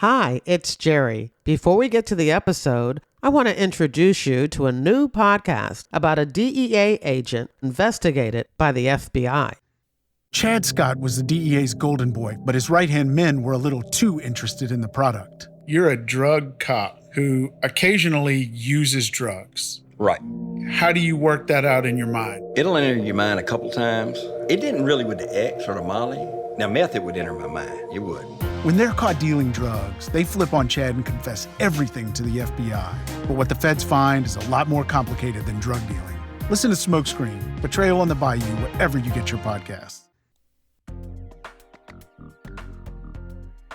Hi, it's Jerry. Before we get to the episode, I want to introduce you to a new podcast about a DEA agent investigated by the FBI. Chad Scott was the DEA's golden boy, but his right-hand men were a little too interested in the product. You're a drug cop who occasionally uses drugs. Right. How do you work that out in your mind? It'll enter your mind a couple times. It didn't really with the X or the Molly. Now, meth, it would enter my mind. It would. When they're caught dealing drugs, they flip on Chad and confess everything to the FBI. But what the feds find is a lot more complicated than drug dealing. Listen to Smokescreen, Betrayal on the Bayou, wherever you get your podcasts.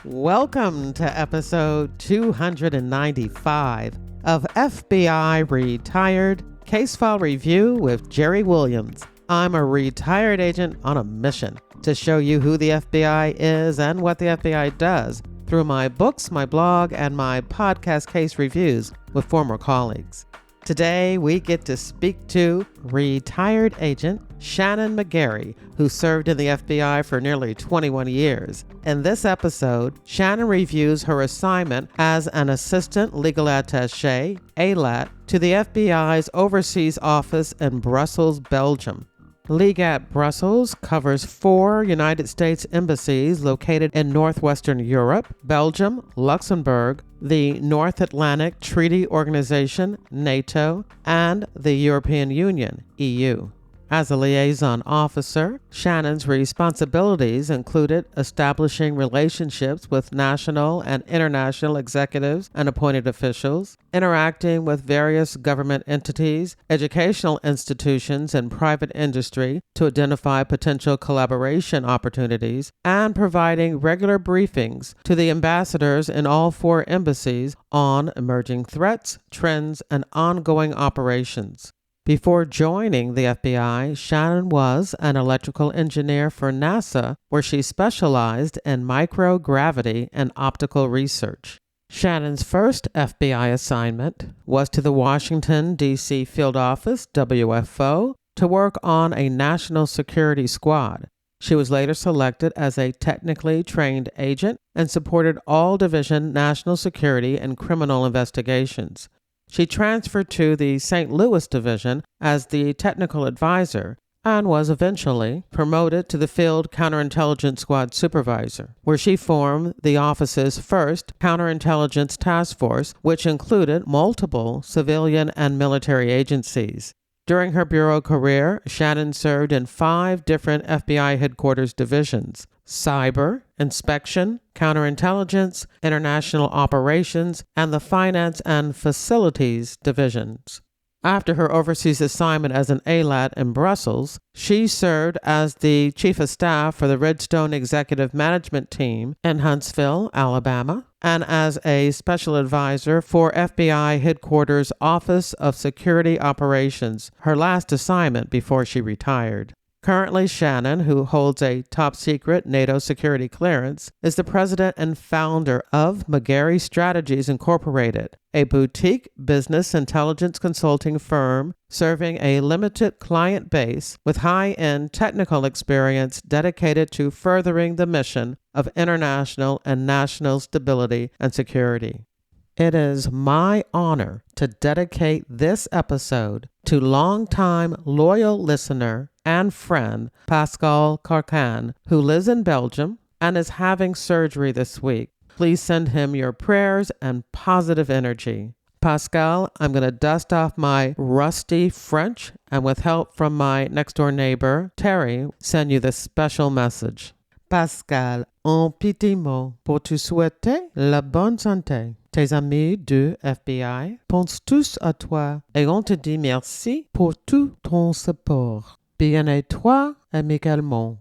Welcome to episode 295 of FBI Retired Case File Review with Jerry Williams. I'm a retired agent on a mission to show you who the FBI is and what the FBI does through my books, my blog, and my podcast case reviews with former colleagues. Today, we get to speak to retired agent Shannon McGarry, who served in the FBI for nearly 21 years. In this episode, Shannon reviews her assignment as an assistant legal attaché, ALAT, to the FBI's overseas office in Brussels, Belgium. LEGAT Brussels covers 4 United States embassies located in northwestern Europe, Belgium, Luxembourg, the North Atlantic Treaty Organization, NATO, and the European Union, EU. As a liaison officer, Shannon's responsibilities included establishing relationships with national and international executives and appointed officials, interacting with various government entities, educational institutions, and private industry to identify potential collaboration opportunities, and providing regular briefings to the ambassadors in all 4 embassies on emerging threats, trends, and ongoing operations. Before joining the FBI, Shannon was an electrical engineer for NASA, where she specialized in microgravity and optical research. Shannon's first FBI assignment was to the Washington, D.C. Field Office, WFO, to work on a national security squad. She was later selected as a technically trained agent and supported all division national security and criminal investigations. She transferred to the St. Louis Division as the technical advisor and was eventually promoted to the Field Counterintelligence Squad Supervisor, where she formed the office's first counterintelligence task force, which included multiple civilian and military agencies. During her bureau career, Shannon served in 5 different FBI headquarters divisions: cyber, inspection, counterintelligence, international operations, and the finance and facilities divisions. After her overseas assignment as an ALAT in Brussels, she served as the Chief of Staff for the Redstone Executive Management Team in Huntsville, Alabama, and as a Special Advisor for FBI Headquarters Office of Security Operations, her last assignment before she retired. Currently, Shannon, who holds a top-secret NATO security clearance, is the president and founder of McGarry Strategies Incorporated, a boutique business intelligence consulting firm serving a limited client base with high-end technical experience dedicated to furthering the mission of international and national stability and security. It is my honor to dedicate this episode to longtime loyal listener and friend Pascal Carcan, who lives in Belgium and is having surgery this week. Please send him your prayers and positive energy. Pascal, I'm going to dust off my rusty French and with help from my next-door neighbor, Terry, send you this special message. Pascal, un petit mot pour te souhaiter la bonne santé. Tes amis du FBI pensent tous à toi et on te dit merci pour tout ton support. Bien et toi amicalement.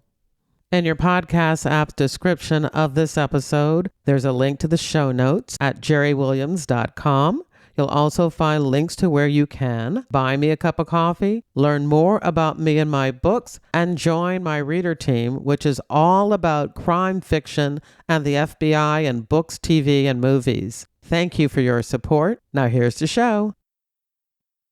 In your podcast app's description of this episode, there's a link to the show notes at jerrywilliams.com. You'll also find links to where you can buy me a cup of coffee, learn more about me and my books, and join my reader team, which is all about crime fiction and the FBI and books, TV, and movies. Thank you for your support. Now here's the show.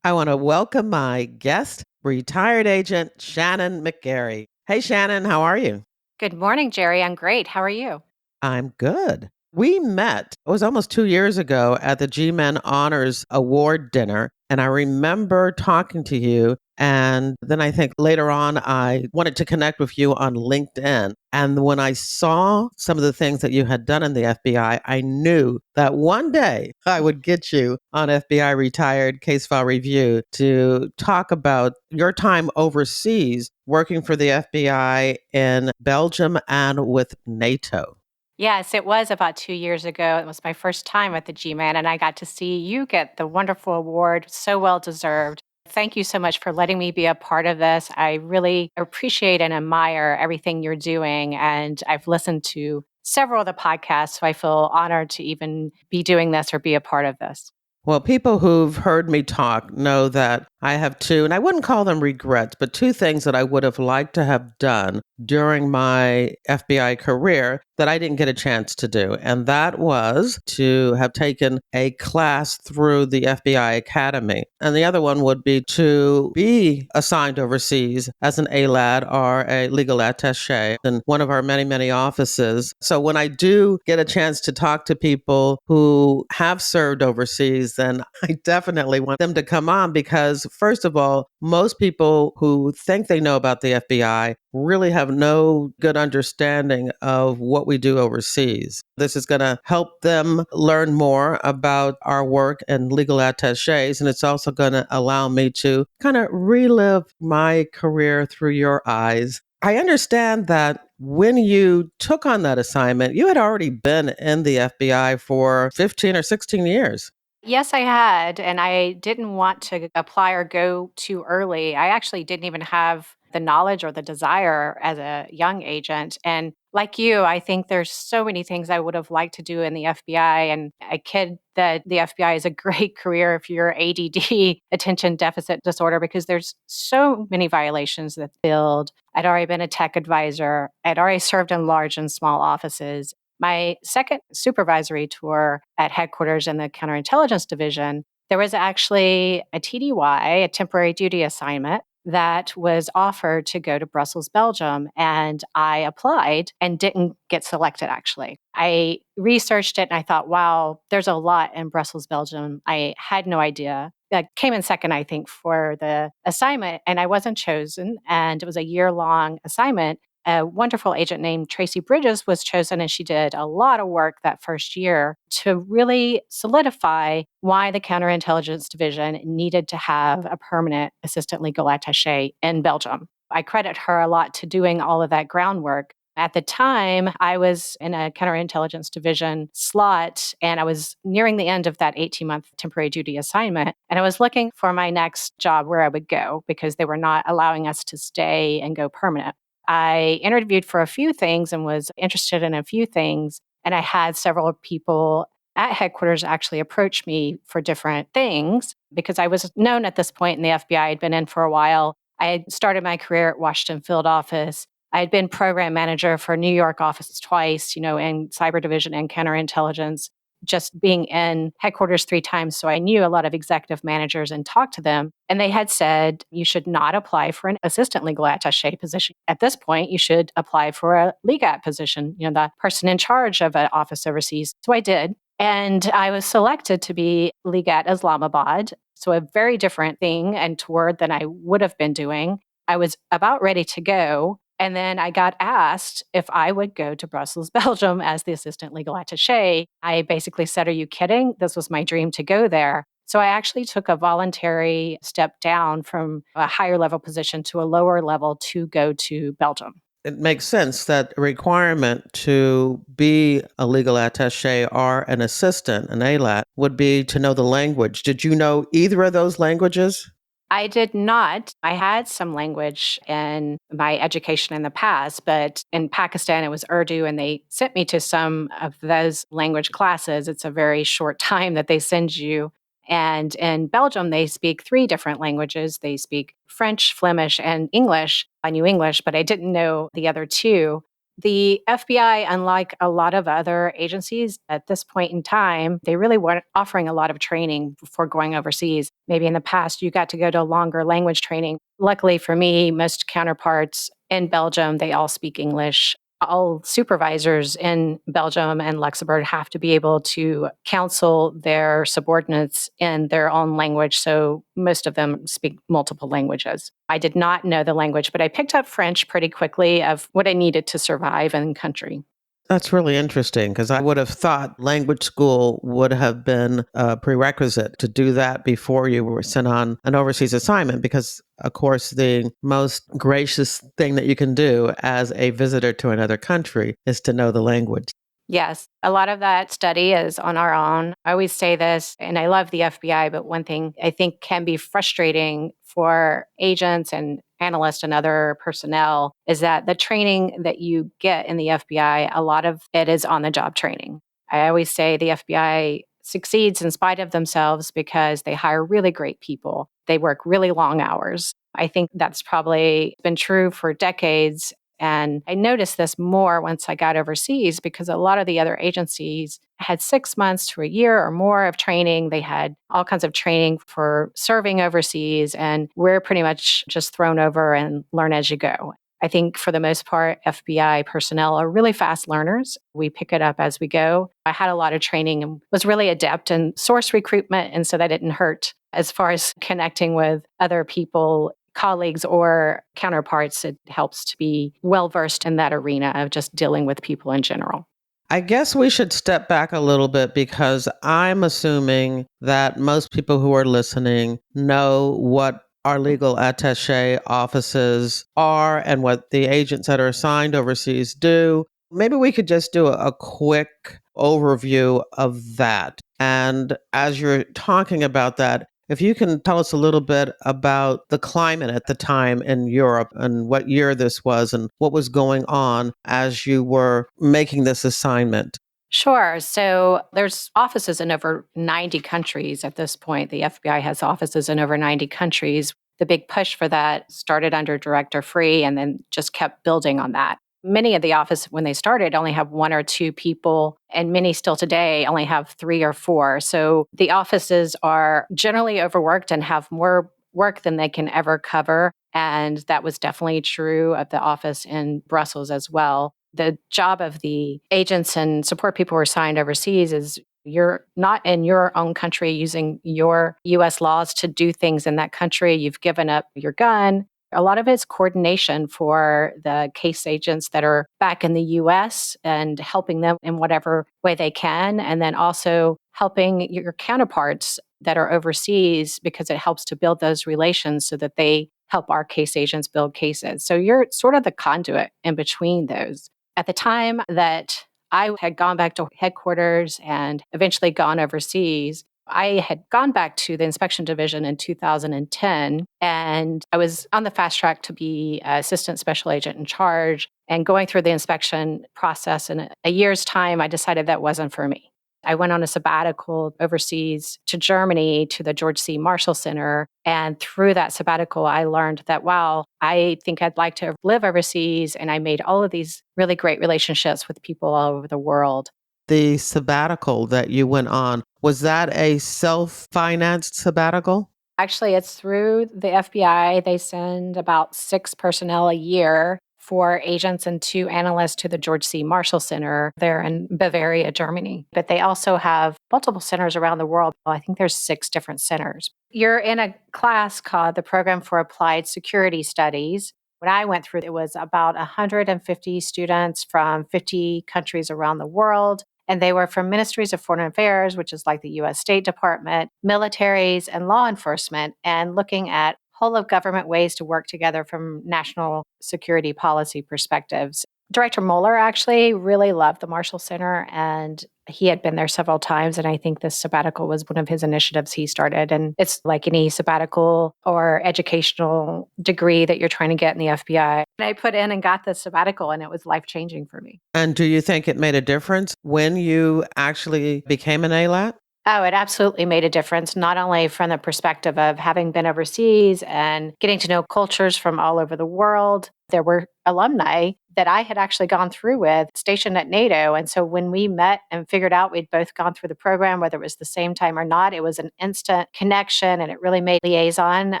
I want to welcome my guest, retired agent Shannon McGarry. Hey, Shannon, how are you? Good morning, Jerry. I'm great. How are you? I'm good. We met, it was almost 2 years ago at the G-Men Honors Award dinner. And I remember talking to you. And then I think later on, I wanted to connect with you on LinkedIn. And when I saw some of the things that you had done in the FBI, I knew that one day I would get you on FBI Retired Case File Review to talk about your time overseas working for the FBI in Belgium and with NATO. Yes, it was about 2 years ago. It was my first time at the G-Man, and I got to see you get the wonderful award, so well deserved. Thank you so much for letting me be a part of this. I really appreciate and admire everything you're doing, and I've listened to several of the podcasts, so I feel honored to even be doing this or be a part of this. Well, people who've heard me talk know that I have two, and I wouldn't call them regrets, but two things that I would have liked to have done during my FBI career that I didn't get a chance to do. And that was to have taken a class through the FBI Academy. And the other one would be to be assigned overseas as an ALAD or a legal attaché in one of our many, many offices. So when I do get a chance to talk to people who have served overseas, then I definitely want them to come on because, first of all, most people who think they know about the FBI really have no good understanding of what we do overseas. This is going to help them learn more about our work and legal attaches, and it's also going to allow me to kind of relive my career through your eyes. I understand that when you took on that assignment, you had already been in the FBI for 15 or 16 years. Yes, I had, and I didn't want to apply or go too early. I actually didn't even have the knowledge or the desire as a young agent. And like you, I think there's so many things I would have liked to do in the FBI. And I kid that the FBI is a great career if you're ADD, attention deficit disorder, because there's so many violations that build. I'd already been a tech advisor. I'd already served in large and small offices. My second supervisory tour at headquarters in the counterintelligence division, there was actually a TDY, a temporary duty assignment, that was offered to go to Brussels, Belgium. And I applied and didn't get selected, actually. I researched it and I thought, wow, there's a lot in Brussels, Belgium. I had no idea. That came in second, I think, for the assignment, and I wasn't chosen. And it was a year-long assignment. A wonderful agent named Tracy Bridges was chosen, and she did a lot of work that first year to really solidify why the counterintelligence division needed to have a permanent assistant legal attaché in Belgium. I credit her a lot to doing all of that groundwork. At the time, I was in a counterintelligence division slot, and I was nearing the end of that 18-month temporary duty assignment. And I was looking for my next job where I would go because they were not allowing us to stay and go permanent. I interviewed for a few things and was interested in a few things. And I had several people at headquarters actually approach me for different things because I was known at this point in the FBI. I'd been in for a while. I had started my career at Washington Field Office. I had been program manager for New York office twice, in cyber division and counterintelligence, just being in headquarters 3 times. So I knew a lot of executive managers and talked to them. And they had said, you should not apply for an assistant legal attaché position. At this point, you should apply for a legat position, the person in charge of an office overseas. So I did. And I was selected to be legat Islamabad. So a very different thing and tour than I would have been doing. I was about ready to go. And then I got asked if I would go to Brussels, Belgium as the assistant legal attaché. I basically said, are you kidding? This was my dream to go there. So I actually took a voluntary step down from a higher level position to a lower level to go to Belgium. It makes sense that a requirement to be a legal attaché or an assistant, an ALAT, would be to know the language. Did you know either of those languages? I did not. I had some language in my education in the past, but in Pakistan, it was Urdu, and they sent me to some of those language classes. It's a very short time that they send you. And in Belgium, they speak 3 different languages. They speak French, Flemish, and English. I knew English, but I didn't know the other 2. The FBI, unlike a lot of other agencies at this point in time, they really weren't offering a lot of training before going overseas. Maybe in the past, you got to go to longer language training. Luckily for me, most counterparts in Belgium, they all speak English. All supervisors in Belgium and Luxembourg have to be able to counsel their subordinates in their own language. So most of them speak multiple languages. I did not know the language, but I picked up French pretty quickly of what I needed to survive in country. That's really interesting because I would have thought language school would have been a prerequisite to do that before you were sent on an overseas assignment because, of course, the most gracious thing that you can do as a visitor to another country is to know the language. Yes, a lot of that study is on our own. I always say this, and I love the FBI, but one thing I think can be frustrating for agents and analysts and other personnel is that the training that you get in the FBI, a lot of it is on the job training. I always say the FBI succeeds in spite of themselves because they hire really great people. They work really long hours. I think that's probably been true for decades. And I noticed this more once I got overseas because a lot of the other agencies had 6 months to a year or more of training. They had all kinds of training for serving overseas, and we're pretty much just thrown over and learn as you go. I think for the most part, FBI personnel are really fast learners. We pick it up as we go. I had a lot of training and was really adept in source recruitment, and so that didn't hurt as far as connecting with other people, colleagues or counterparts. It helps to be well versed in that arena of just dealing with people in general. I guess we should step back a little bit because I'm assuming that most people who are listening know what our legal attaché offices are and what the agents that are assigned overseas do. Maybe we could just do a quick overview of that. And as you're talking about that, if you can tell us a little bit about the climate at the time in Europe and what year this was and what was going on as you were making this assignment. Sure. So there's offices in over 90 countries at this point. The FBI has offices in over 90 countries. The big push for that started under Director Free and then just kept building on that. Many of the offices, when they started, only have one or two people, and many still today only have three or four. So the offices are generally overworked and have more work than they can ever cover. And that was definitely true of the office in Brussels as well. The job of the agents and support people who are assigned overseas is you're not in your own country using your US laws to do things in that country. You've given up your gun. A lot of it's coordination for the case agents that are back in the US and helping them in whatever way they can. And then also helping your counterparts that are overseas because it helps to build those relations so that they help our case agents build cases. So you're sort of the conduit in between those. At the time that I had gone back to headquarters and eventually gone overseas, I had gone back to the inspection division in 2010, and I was on the fast track to be assistant special agent in charge. And going through the inspection process in a year's time, I decided that wasn't for me. I went on a sabbatical overseas to Germany to the George C. Marshall Center. And through that sabbatical, I learned that, wow, I think I'd like to live overseas. And I made all of these really great relationships with people all over the world. The sabbatical that you went on, was that a self-financed sabbatical? Actually, it's through the FBI. They send about 6 personnel a year, 4 agents and 2 analysts to the George C. Marshall Center there in Bavaria, Germany. But they also have multiple centers around the world. Well, I think there's 6 different centers. You're in a class called the Program for Applied Security Studies. When I went through, it was about 150 students from 50 countries around the world. And they were from ministries of foreign affairs, which is like the US State Department, militaries, and law enforcement, and looking at whole of government ways to work together from national security policy perspectives. Director Mueller actually really loved the Marshall Center, and he had been there several times. And I think this sabbatical was one of his initiatives he started. And it's like any sabbatical or educational degree that you're trying to get in the FBI. And I put in and got the sabbatical, and it was life-changing for me. And do you think it made a difference when you actually became an ALAT? Oh, it absolutely made a difference, not only from the perspective of having been overseas and getting to know cultures from all over the world. There were alumni that I had actually gone through with stationed at NATO. And so when we met and figured out we'd both gone through the program, whether it was the same time or not, it was an instant connection and it really made liaison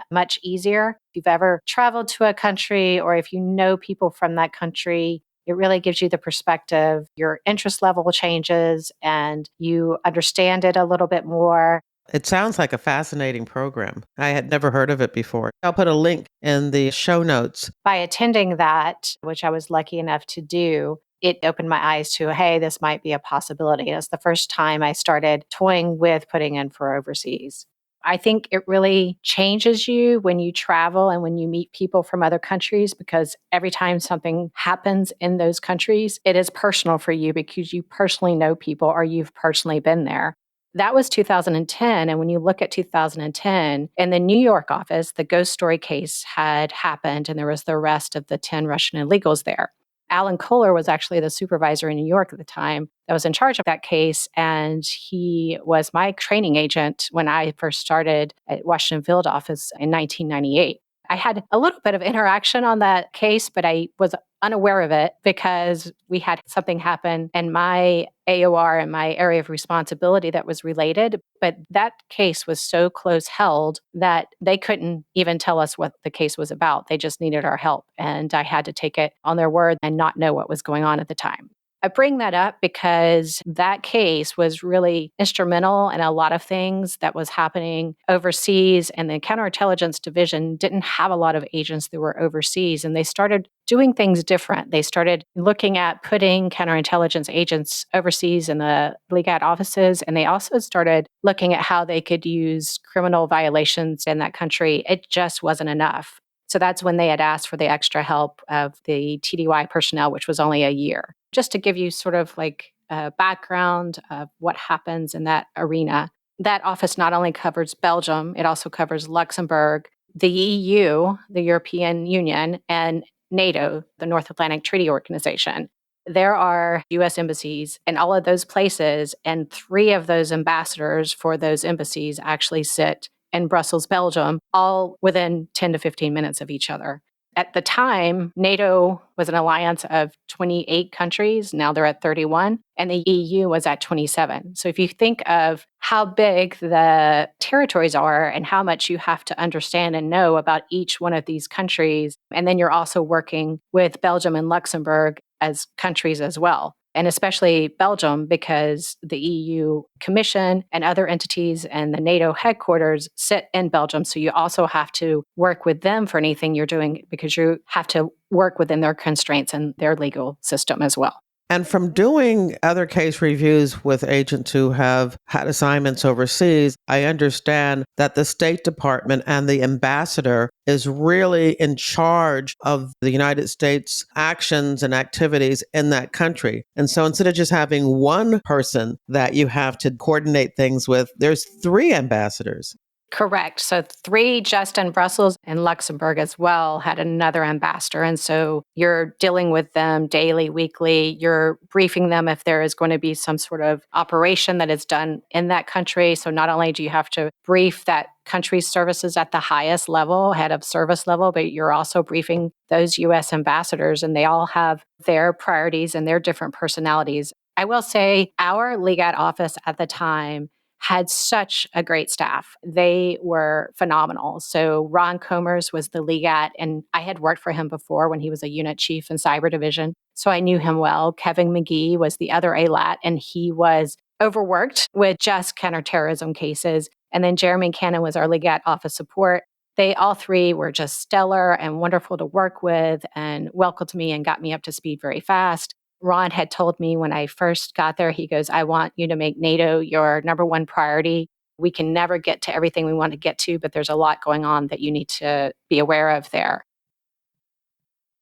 much easier. If you've ever traveled to a country or if you know people from that country, It really gives you the perspective. Your interest level changes and you understand it a little bit more. It sounds like a fascinating program. I had never heard of it before. I'll put a link in the show notes. By attending that, which I was lucky enough to do, it opened my eyes to, hey, this might be a possibility. It's the first time I started toying with putting in for overseas. I think it really changes you when you travel and when you meet people from other countries, because every time something happens in those countries, it is personal for you because you personally know people or you've personally been there. That was 2010. And when you look at 2010, in the New York office, the ghost story case had happened and there was the arrest of the 10 Russian illegals there. Alan Kohler was actually the supervisor in New York at the time that was in charge of that case. And he was my training agent when I first started at Washington Field Office in 1998. I had a little bit of interaction on that case, but I was unaware of it because we had something happen in my AOR and my area of responsibility that was related. But that case was so close held that they couldn't even tell us what the case was about. They just needed our help. And I had to take it on their word and not know what was going on at the time. I bring that up because that case was really instrumental in a lot of things that was happening overseas, and the counterintelligence division didn't have a lot of agents that were overseas, and they started doing things different. They started looking at putting counterintelligence agents overseas in the legat offices, and they also started looking at how they could use criminal violations in that country. It just wasn't enough. So that's when they had asked for the extra help of the TDY personnel, which was only a year. Just to give you sort of like a background of what happens in that arena. That office not only covers Belgium, it also covers Luxembourg, the EU, the European Union, and NATO, the North Atlantic Treaty Organization. There are US embassies in all of those places, and 3 of those ambassadors for those embassies actually sit in Brussels, Belgium, all within 10 to 15 minutes of each other. At the time, NATO was an alliance of 28 countries. Now they're at 31, and the EU was at 27. So if you think of how big the territories are and how much you have to understand and know about each one of these countries, and then you're also working with Belgium and Luxembourg as countries as well. And especially Belgium, because the EU Commission and other entities and the NATO headquarters sit in Belgium. So you also have to work with them for anything you're doing because you have to work within their constraints and their legal system as well. And from doing other case reviews with agents who have had assignments overseas, I understand that the State Department and the ambassador is really in charge of the United States actions and activities in that country. And so instead of just having one person that you have to coordinate things with, there's 3 ambassadors. Correct. So 3 just in Brussels and Luxembourg as well had another ambassador. And so you're dealing with them daily, weekly. You're briefing them if there is going to be some sort of operation that is done in that country. So not only do you have to brief that country's services at the highest level, head of service level, but you're also briefing those U.S. ambassadors, and they all have their priorities and their different personalities. I will say our legat office at the time had such a great staff. They were phenomenal. So Ron Comers was the legat, and I had worked for him before when he was a unit chief in cyber division. So I knew him well. Kevin McGee was the other ALAT, and he was overworked with just counterterrorism cases. And then Jeremy Cannon was our legat office support. They all 3 were just stellar and wonderful to work with and welcomed me and got me up to speed very fast. Ron had told me when I first got there, he goes, I want you to make NATO your number 1 priority. We can never get to everything we want to get to, but there's a lot going on that you need to be aware of there.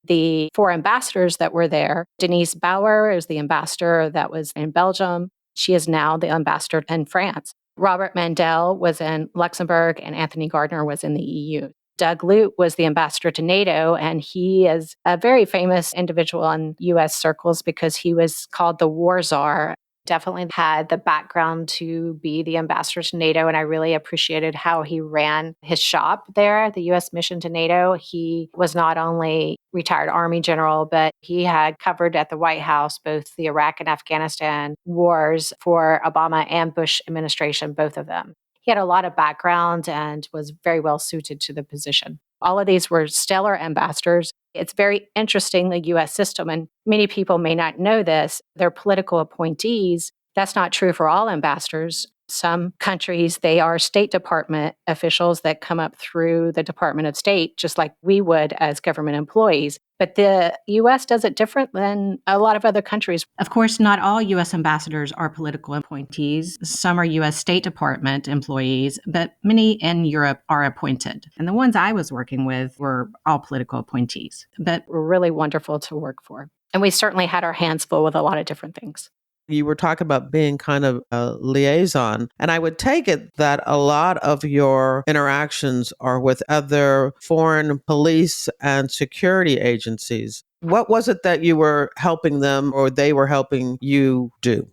The 4 ambassadors that were there, Denise Bauer is the ambassador that was in Belgium. She is now the ambassador in France. Robert Mandel was in Luxembourg, and Anthony Gardner was in the EU. Doug Lute was the ambassador to NATO, and he is a very famous individual in U.S. circles because he was called the War Czar. Definitely had the background to be the ambassador to NATO, and I really appreciated how he ran his shop there, the U.S. mission to NATO. He was not only retired Army general, but he had covered at the White House both the Iraq and Afghanistan wars for Obama and Bush administration, both of them. He had a lot of background and was very well suited to the position. All of these were stellar ambassadors. It's very interesting, the US system, and many people may not know this. They're political appointees. That's not true for all ambassadors. Some countries, they are State Department officials that come up through the Department of State, just like we would as government employees. But the US does it different than a lot of other countries. Of course, not all US ambassadors are political appointees. Some are US State Department employees, but many in Europe are appointed. And the ones I was working with were all political appointees, but were really wonderful to work for. And we certainly had our hands full with a lot of different things. You were talking about being kind of a liaison, and I would take it that a lot of your interactions are with other foreign police and security agencies. What was it that you were helping them or they were helping you do?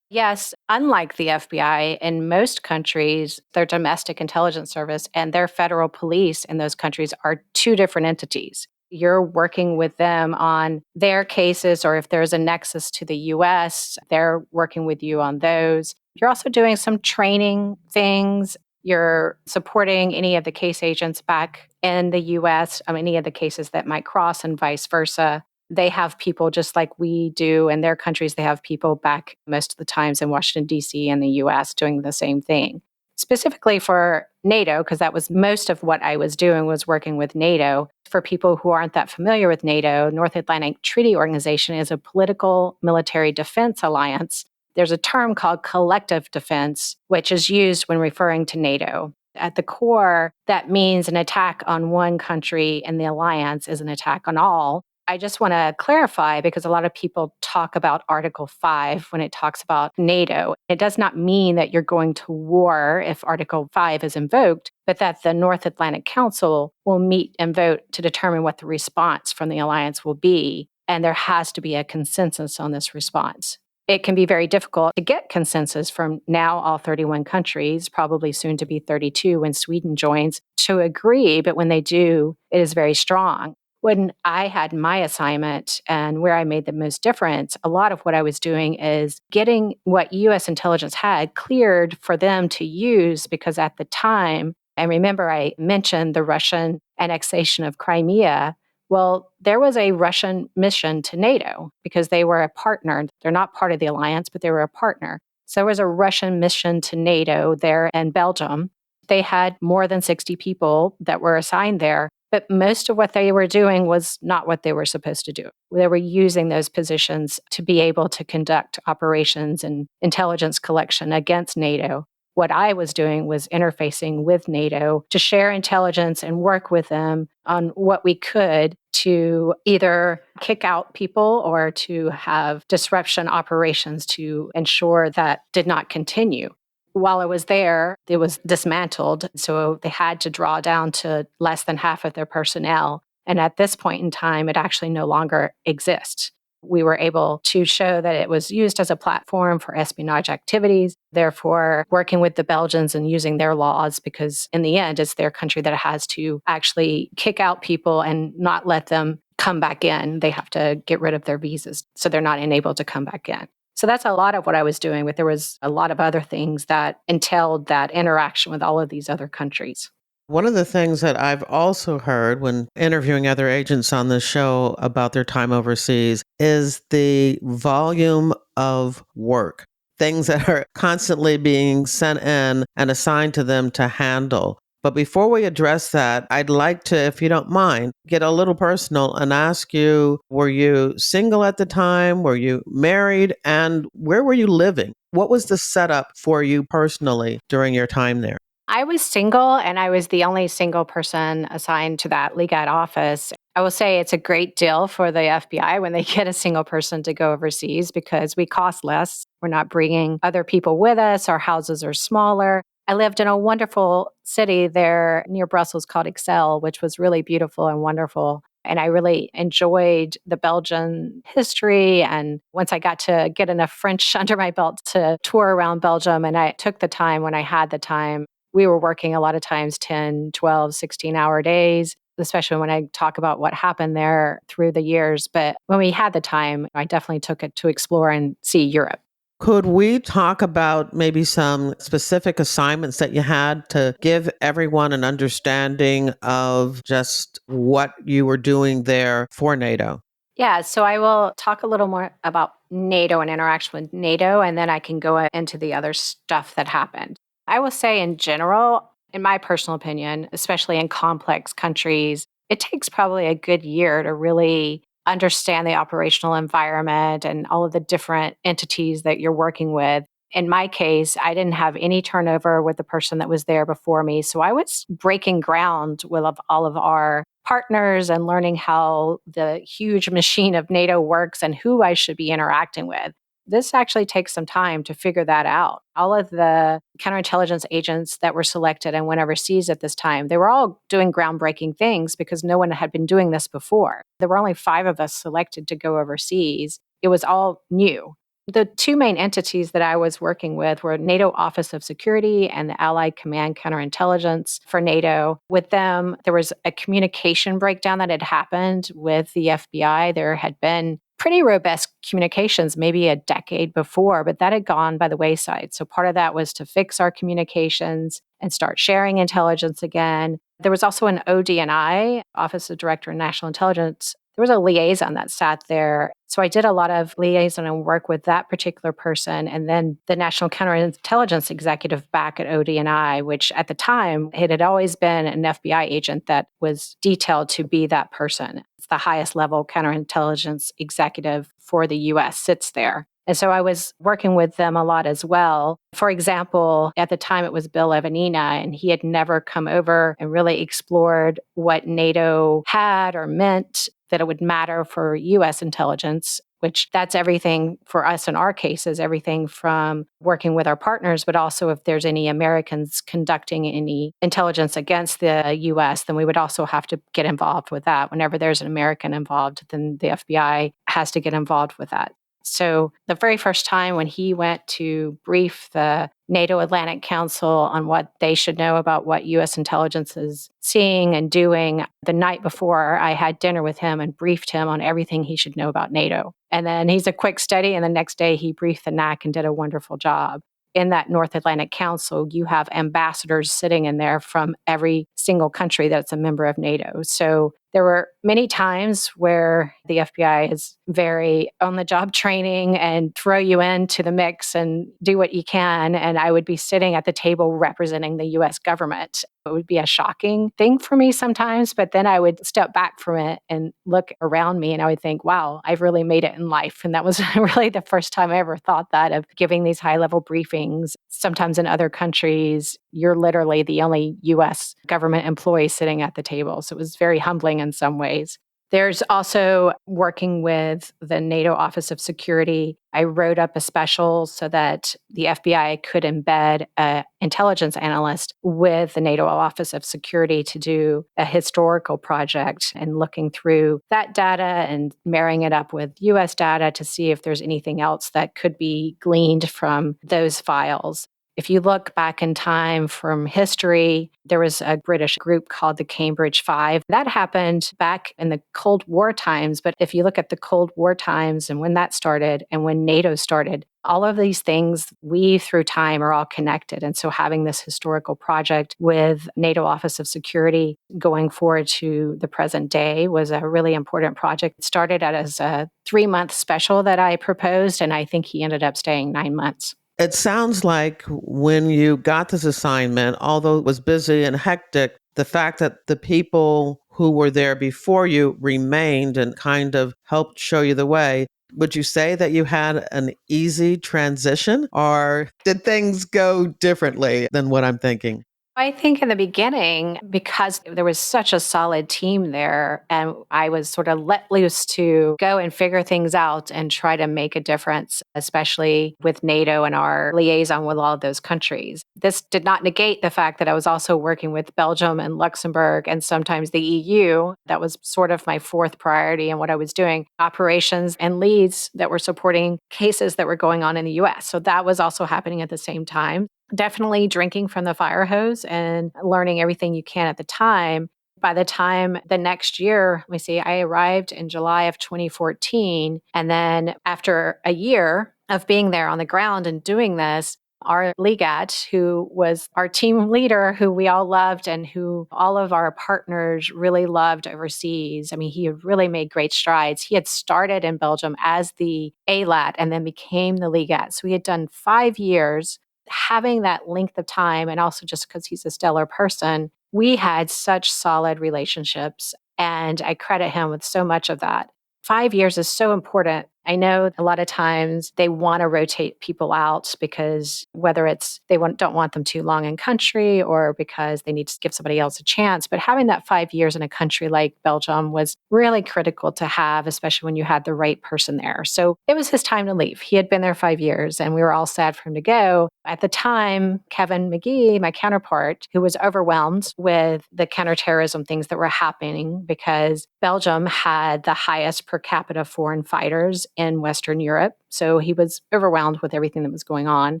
Yes, unlike the FBI, in most countries, their domestic intelligence service and their federal police in those countries are two different entities. You're working with them on their cases, or if there's a nexus to the US, they're working with you on those. You're also doing some training things. You're supporting any of the case agents back in the US, any of the cases that might cross and vice versa. They have people just like we do in their countries. They have people back most of the times in Washington, D.C. and the U.S. doing the same thing. Specifically for NATO, because that was most of what I was doing was working with NATO. For people who aren't that familiar with NATO, North Atlantic Treaty Organization is a political military defense alliance. There's a term called collective defense, which is used when referring to NATO. At the core, that means an attack on one country in the alliance is an attack on all. I just want to clarify because a lot of people talk about Article 5 when it talks about NATO. It does not mean that you're going to war if Article 5 is invoked, but that the North Atlantic Council will meet and vote to determine what the response from the alliance will be. And there has to be a consensus on this response. It can be very difficult to get consensus from now all 31 countries, probably soon to be 32 when Sweden joins, to agree. But when they do, it is very strong. When I had my assignment and where I made the most difference, a lot of what I was doing is getting what US intelligence had cleared for them to use, because at the time, and remember I mentioned the Russian annexation of Crimea. Well, there was a Russian mission to NATO because they were a partner. They're not part of the alliance, but they were a partner. So there was a Russian mission to NATO there in Belgium. They had more than 60 people that were assigned there. But most of what they were doing was not what they were supposed to do. They were using those positions to be able to conduct operations and intelligence collection against NATO. What I was doing was interfacing with NATO to share intelligence and work with them on what we could to either kick out people or to have disruption operations to ensure that did not continue. While I was there, it was dismantled. So they had to draw down to less than half of their personnel. And at this point in time, it actually no longer exists. We were able to show that it was used as a platform for espionage activities, therefore working with the Belgians and using their laws, because in the end, it's their country that has to actually kick out people and not let them come back in. They have to get rid of their visas, so they're not enabled to come back in. So that's a lot of what I was doing, but there was a lot of other things that entailed that interaction with all of these other countries. One of the things that I've also heard when interviewing other agents on this show about their time overseas is the volume of work, things that are constantly being sent in and assigned to them to handle. But before we address that, I'd like to, if you don't mind, get a little personal and ask you, were you single at the time? Were you married? And where were you living? What was the setup for you personally during your time there? I was single, and I was the only single person assigned to that legat office. I will say it's a great deal for the FBI when they get a single person to go overseas because we cost less. We're not bringing other people with us. Our houses are smaller. I lived in a wonderful city there near Brussels called Ixelles, which was really beautiful and wonderful. And I really enjoyed the Belgian history. And once I got to get enough French under my belt to tour around Belgium, and I took the time when I had the time, we were working a lot of times 10, 12, 16-hour days, especially when I talk about what happened there through the years. But when we had the time, I definitely took it to explore and see Europe. Could we talk about maybe some specific assignments that you had to give everyone an understanding of just what you were doing there for NATO? Yeah, so I will talk a little more about NATO and interaction with NATO, and then I can go into the other stuff that happened. I will say, in general, in my personal opinion, especially in complex countries, it takes probably a good year to really understand the operational environment and all of the different entities that you're working with. In my case, I didn't have any turnover with the person that was there before me. So I was breaking ground with all of our partners and learning how the huge machine of NATO works and who I should be interacting with. This actually takes some time to figure that out. All of the counterintelligence agents that were selected and went overseas at this time, they were all doing groundbreaking things because no one had been doing this before. There were only 5 of us selected to go overseas. It was all new. The 2 main entities that I was working with were NATO Office of Security and the Allied Command Counterintelligence for NATO. With them, there was a communication breakdown that had happened with the FBI. There had been pretty robust communications maybe a decade before, but that had gone by the wayside. So part of that was to fix our communications and start sharing intelligence again. There was also an ODNI, Office of Director of National Intelligence. There was a liaison that sat there. So I did a lot of liaison and work with that particular person. And then the National Counterintelligence Executive back at ODNI, which at the time, it had always been an FBI agent that was detailed to be that person. It's the highest level counterintelligence executive for the US sits there. And so I was working with them a lot as well. For example, at the time it was Bill Evanina, and he had never come over and really explored what NATO had or meant that it would matter for US intelligence, which that's everything for us in our cases, everything from working with our partners, but also if there's any Americans conducting any intelligence against the US, then we would also have to get involved with that. Whenever there's an American involved, then the FBI has to get involved with that. So the very first time when he went to brief the NATO Atlantic Council on what they should know about what U.S. intelligence is seeing and doing, the night before I had dinner with him and briefed him on everything he should know about NATO. And then he's a quick study, and the next day he briefed the NAC and did a wonderful job. In that North Atlantic Council, you have ambassadors sitting in there from every single country that's a member of NATO. So there were many times where the FBI is very on the job training and throw you into the mix and do what you can. And I would be sitting at the table representing the US government. It would be a shocking thing for me sometimes, but then I would step back from it and look around me and I would think, wow, I've really made it in life. And that was really the first time I ever thought that, of giving these high level briefings. Sometimes in other countries, you're literally the only US government employee sitting at the table. So it was very humbling in some ways. There's also working with the NATO Office of Security. I wrote up a special so that the FBI could embed an intelligence analyst with the NATO Office of Security to do a historical project and looking through that data and marrying it up with US data to see if there's anything else that could be gleaned from those files. If you look back in time from history, there was a British group called the Cambridge Five. That happened back in the Cold War times. But if you look at the Cold War times and when that started and when NATO started, all of these things weave through time are all connected. And so having this historical project with NATO Office of Security going forward to the present day was a really important project. It started out as a 3-month special that I proposed, and I think he ended up staying 9 months. It sounds like when you got this assignment, although it was busy and hectic, the fact that the people who were there before you remained and kind of helped show you the way. Would you say that you had an easy transition, or did things go differently than what I'm thinking? I think in the beginning, because there was such a solid team there, and I was sort of let loose to go and figure things out and try to make a difference, especially with NATO and our liaison with all of those countries. This did not negate the fact that I was also working with Belgium and Luxembourg and sometimes the EU. That was sort of my 4th priority in what I was doing, operations and leads that were supporting cases that were going on in the US. So that was also happening at the same time. Definitely drinking from the fire hose and learning everything you can at the time. By the time the next year, let me see, I arrived in July of 2014. And then after a year, of being there on the ground and doing this, our legat, who was our team leader, who we all loved and who all of our partners really loved overseas. I mean, he had really made great strides. He had started in Belgium as the ALAT and then became the legat. So he had done 5 years. Having that length of time, and also just because he's a stellar person, we had such solid relationships. And I credit him with so much of that. 5 years is so important. I know a lot of times they want to rotate people out because whether it's don't want them too long in country or because they need to give somebody else a chance. But having that 5 years in a country like Belgium was really critical to have, especially when you had the right person there. So it was his time to leave. He had been there 5 years and we were all sad for him to go. At the time, Kevin McGee, my counterpart, who was overwhelmed with the counterterrorism things that were happening because Belgium had the highest per capita foreign fighters in Western Europe. So he was overwhelmed with everything that was going on.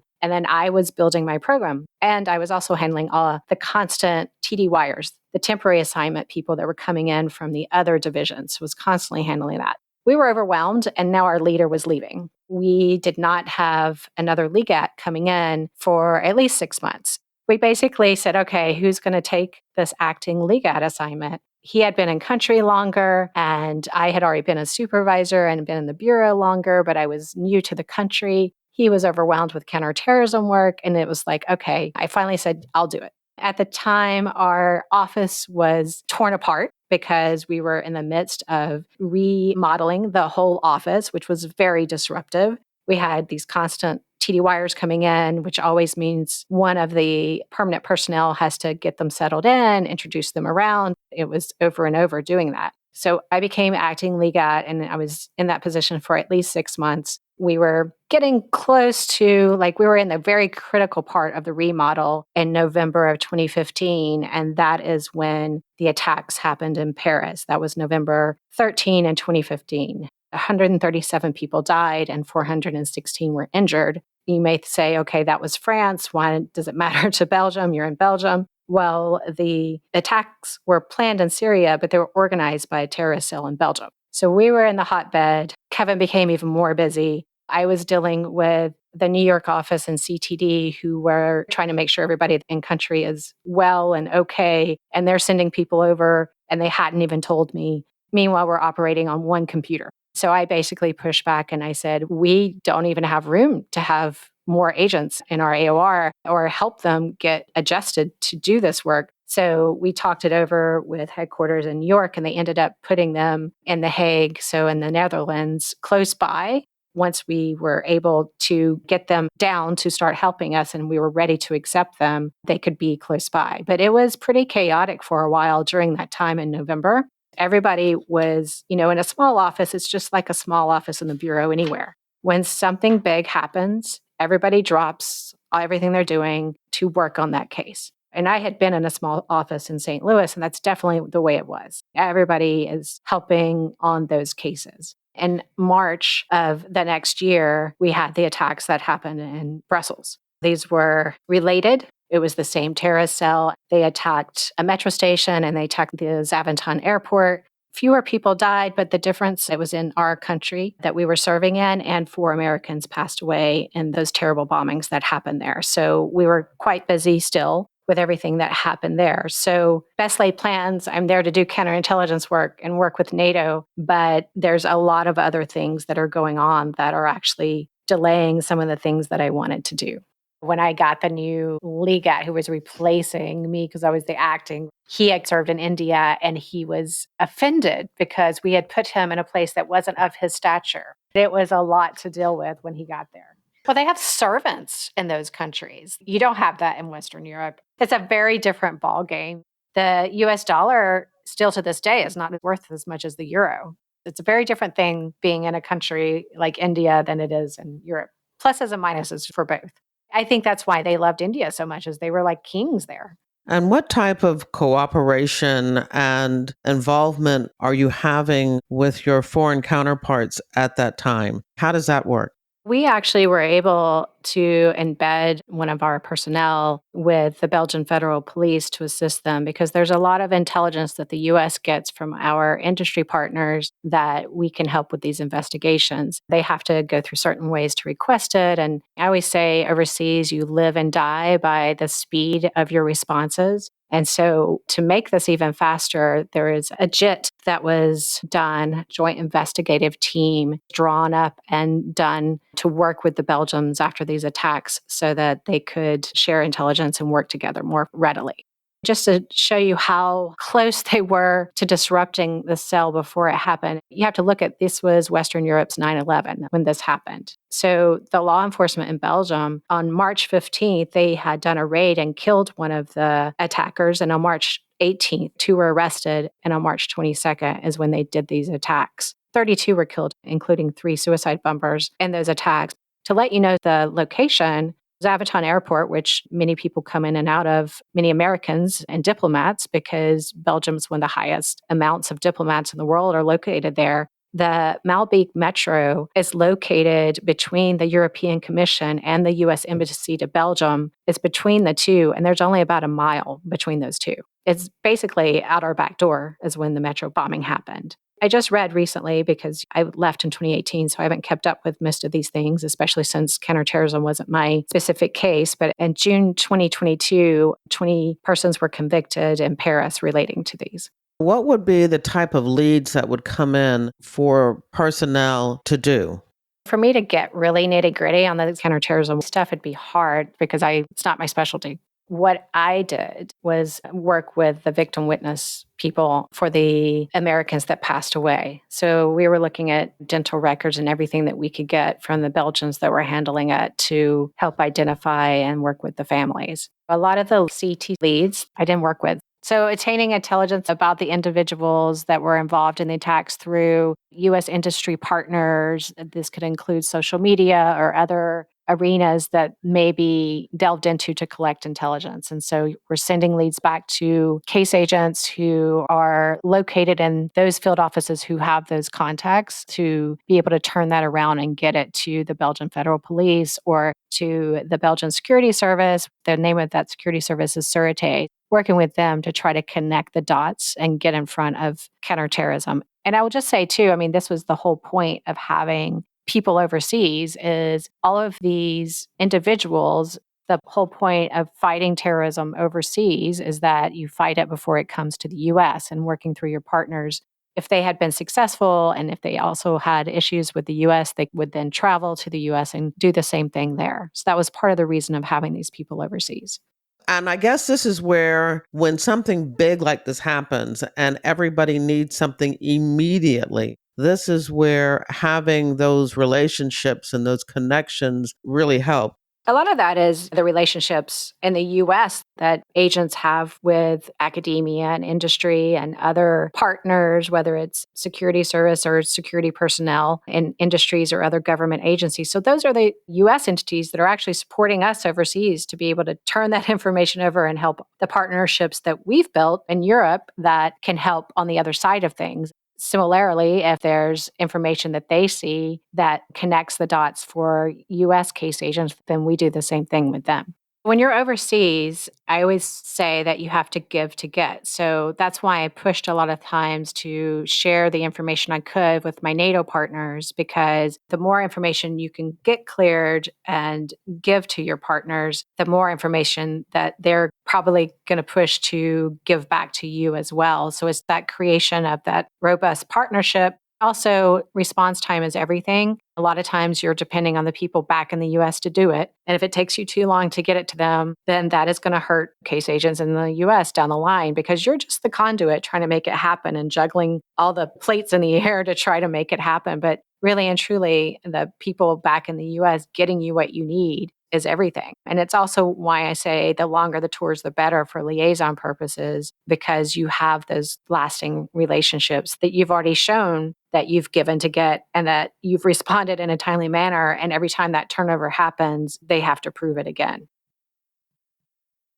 And then I was building my program. And I was also handling all the constant TD wires, the temporary assignment people that were coming in from the other divisions, was constantly handling that. We were overwhelmed, and now our leader was leaving. We did not have another legat coming in for at least 6 months. We basically said, okay, who's going to take this acting legat assignment? He had been in country longer, and I had already been a supervisor and been in the bureau longer, but I was new to the country. He was overwhelmed with counterterrorism work, and it was like, okay, I finally said, I'll do it. At the time, our office was torn apart because we were in the midst of remodeling the whole office, which was very disruptive. We had these constant TD wires coming in, which always means one of the permanent personnel has to get them settled in, introduce them around. It was over and over doing that. So I became acting legat, and I was in that position for at least 6 months. We were getting close to, we were in the very critical part of the remodel in November of 2015. And that is when the attacks happened in Paris. That was November 13 in 2015. 137 people died and 416 were injured. You may say, okay, that was France. Why does it matter to Belgium? You're in Belgium. Well, the attacks were planned in Syria, but they were organized by a terrorist cell in Belgium. So we were in the hotbed. Kevin became even more busy. I was dealing with the New York office and CTD, who were trying to make sure everybody in country is well and okay. And they're sending people over, and they hadn't even told me. Meanwhile, we're operating on one computer. So I basically pushed back and I said, we don't even have room to have more agents in our AOR or help them get adjusted to do this work. So we talked it over with headquarters in New York, and they ended up putting them in The Hague, so in the Netherlands, close by. Once we were able to get them down to start helping us and we were ready to accept them, they could be close by. But it was pretty chaotic for a while during that time in November. Everybody was, in a small office, it's just like a small office in the bureau anywhere. When something big happens, everybody drops everything they're doing to work on that case. And I had been in a small office in St. Louis, and that's definitely the way it was. Everybody is helping on those cases. In March of the next year, we had the attacks that happened in Brussels. These were related. It was the same terrorist cell. They attacked a metro station and they attacked the Zaventem airport. Fewer people died, but the difference, it was in our country that we were serving in, and 4 Americans passed away in those terrible bombings that happened there. So we were quite busy still with everything that happened there. So best laid plans, I'm there to do counterintelligence work and work with NATO, but there's a lot of other things that are going on that are actually delaying some of the things that I wanted to do. When I got the new legat who was replacing me because I was the acting, he had served in India and he was offended because we had put him in a place that wasn't of his stature. It was a lot to deal with when he got there. Well, they have servants in those countries. You don't have that in Western Europe. It's a very different ballgame. The US dollar still to this day is not worth as much as the euro. It's a very different thing being in a country like India than it is in Europe. Pluses and minuses for both. I think that's why they loved India so much, is they were like kings there. And what type of cooperation and involvement are you having with your foreign counterparts at that time? How does that work? We actually were able to embed one of our personnel with the Belgian Federal Police to assist them because there's a lot of intelligence that the US gets from our industry partners that we can help with these investigations. They have to go through certain ways to request it. And I always say overseas, you live and die by the speed of your responses. And so to make this even faster, there is a JIT that was done, joint investigative team drawn up and done to work with the Belgians after these attacks so that they could share intelligence and work together more readily. Just to show you how close they were to disrupting the cell before it happened, you have to look at this was Western Europe's 9/11 when this happened. So the law enforcement in Belgium on March 15th, they had done a raid and killed one of the attackers. And on March 18th, two were arrested. And on March 22nd is when they did these attacks. 32 were killed, including 3 suicide bombers in those attacks. To let you know the location, Zaventem Airport, which many people come in and out of, many Americans and diplomats, because Belgium's one of the highest amounts of diplomats in the world are located there. The Malbeek Metro is located between the European Commission and the U.S. Embassy to Belgium. It's between the two, and there's only about a mile between those two. It's basically out our back door is when the Metro bombing happened. I just read recently because I left in 2018, so I haven't kept up with most of these things, especially since counterterrorism wasn't my specific case. But in June 2022, 20 persons were convicted in Paris relating to these. What would be the type of leads that would come in for personnel to do? For me to get really nitty gritty on the counterterrorism stuff, it'd be hard because it's not my specialty. What I did was work with the victim witness people for the Americans that passed away. So we were looking at dental records and everything that we could get from the Belgians that were handling it to help identify and work with the families. A lot of the CT leads I didn't work with. So attaining intelligence about the individuals that were involved in the attacks through U.S. industry partners, this could include social media or other arenas that may be delved into to collect intelligence. And so we're sending leads back to case agents who are located in those field offices who have those contacts to be able to turn that around and get it to the Belgian Federal Police or to the Belgian Security Service. The name of that security service is Sûreté, working with them to try to connect the dots and get in front of counterterrorism. And I will just say too, I mean, this was the whole point of having people overseas is all of these individuals, the whole point of fighting terrorism overseas is that you fight it before it comes to the US and working through your partners. If they had been successful and if they also had issues with the US, they would then travel to the US and do the same thing there. So that was part of the reason of having these people overseas. And I guess this is where, when something big like this happens and everybody needs something immediately, this is where having those relationships and those connections really help. A lot of that is the relationships in the US that agents have with academia and industry and other partners, whether it's security service or security personnel in industries or other government agencies. So those are the US entities that are actually supporting us overseas to be able to turn that information over and help the partnerships that we've built in Europe that can help on the other side of things. Similarly, if there's information that they see that connects the dots for US case agents, then we do the same thing with them. When you're overseas, I always say that you have to give to get. So that's why I pushed a lot of times to share the information I could with my NATO partners, because the more information you can get cleared and give to your partners, the more information that they're probably going to push to give back to you as well. So it's that creation of that robust partnership. Also, response time is everything. A lot of times you're depending on the people back in the US to do it. And if it takes you too long to get it to them, then that is going to hurt case agents in the US down the line because you're just the conduit trying to make it happen and juggling all the plates in the air to try to make it happen. But really and truly, the people back in the US getting you what you need is everything. And it's also why I say the longer the tours, the better for liaison purposes, because you have those lasting relationships that you've already shown that you've given to get and that you've responded in a timely manner. And every time that turnover happens, they have to prove it again.